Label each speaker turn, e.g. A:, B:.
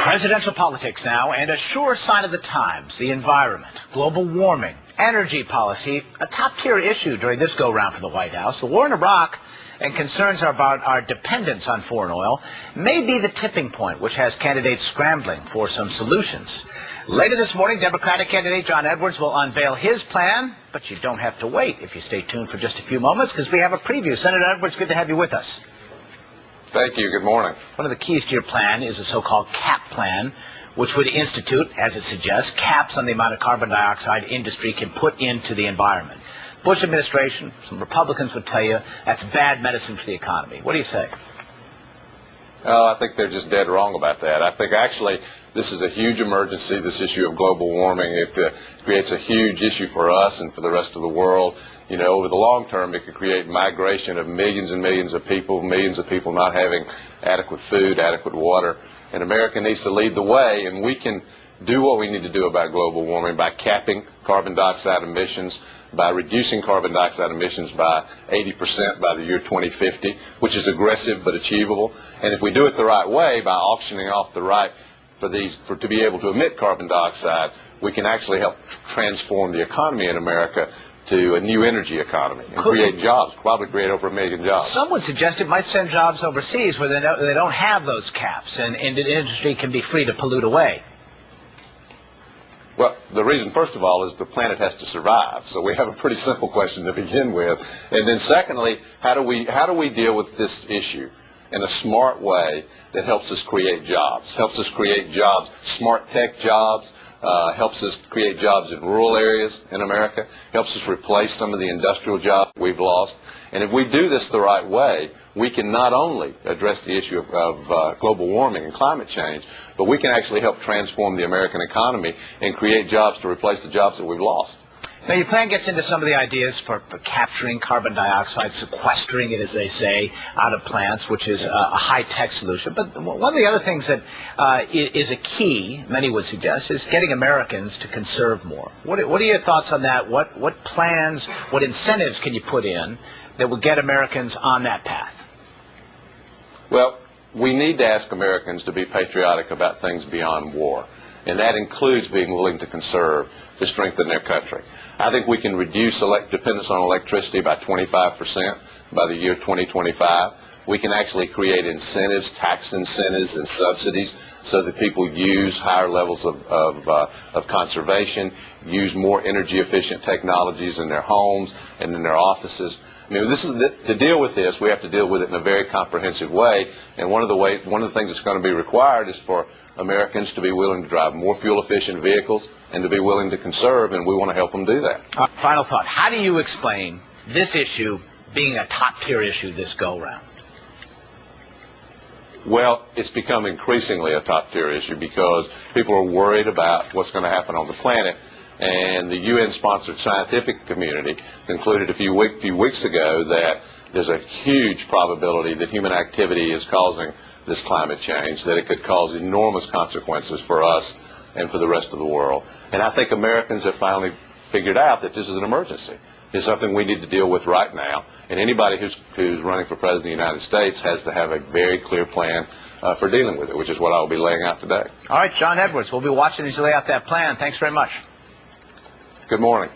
A: Presidential politics now, and a sure sign of the times, the environment, global warming, energy policy, a top-tier issue during this go-round for the White House. The war in Iraq and concerns about our dependence on foreign oil may be the tipping point, which has candidates scrambling for some solutions. Later this morning, Democratic candidate John Edwards will unveil his plan, but you don't have to wait if you stay tuned for just a few moments, because we have a preview. Senator Edwards, good to have you with us.
B: Thank you. Good morning.
A: One of the keys to your plan is a so-called CAP plan, which would institute, as it suggests, caps on the amount of carbon dioxide industry can put into the environment. Bush administration, some Republicans would tell you that's bad medicine for the economy. What do you say?
B: I think they're just dead wrong about that. I think actually this is a huge emergency, this issue of global warming. It creates a huge issue for us and for the rest of the world. You know, over the long term, it could create migration of millions and millions of people not having adequate food, adequate water. And America needs to lead the way, and we can do what we need to do about global warming by capping carbon dioxide emissions, by reducing carbon dioxide emissions by 80% by the year 2050, which is aggressive but achievable. And if we do it the right way, by auctioning off the right to be able to emit carbon dioxide, we can actually help transform the economy in America to a new energy economy and create jobs, probably create over 1 million jobs.
A: Some would suggest it might send jobs overseas where they don't have those caps, and the industry can be free to pollute away.
B: Well, the reason, first of all, is the planet has to survive. So we have a pretty simple question to begin with. And then secondly, how do we deal with this issue in a smart way that helps us create jobs, smart tech jobs, helps us create jobs in rural areas in America, helps us replace some of the industrial jobs we've lost. And if we do this the right way, we can not only address the issue of global warming and climate change, but we can actually help transform the American economy and create jobs to replace the jobs that we've lost.
A: Now, your plan gets into some of the ideas for capturing carbon dioxide, sequestering it, as they say, out of plants, which is a high-tech solution. But one of the other things that is a key, many would suggest, is getting Americans to conserve more. What are your thoughts on that? What plans, what incentives can you put in that will get Americans on that path?
B: Well, we need to ask Americans to be patriotic about things beyond war, and that includes being willing to conserve to strengthen their country. I think we can reduce dependence on electricity by 25% by the year 2025. We can actually create incentives, tax incentives and subsidies, so that people use higher levels of conservation, use more energy-efficient technologies in their homes and in their offices. I mean, to deal with this, we have to deal with it in a very comprehensive way. And one of the things that's going to be required is for Americans to be willing to drive more fuel-efficient vehicles and to be willing to conserve, and we want to help them do that.
A: Final thought. How do you explain this issue being a top-tier issue this go-round?
B: Well, it's become increasingly a top-tier issue because people are worried about what's going to happen on the planet. And the UN-sponsored scientific community concluded a few weeks ago that there's a huge probability that human activity is causing this climate change, that it could cause enormous consequences for us and for the rest of the world. And I think Americans have finally figured out that this is an emergency. It's something we need to deal with right now. And anybody who's running for President of the United States has to have a very clear plan for dealing with it, which is what I'll be laying out today.
A: All right, John Edwards, we'll be watching as you lay out that plan. Thanks very much.
B: Good morning.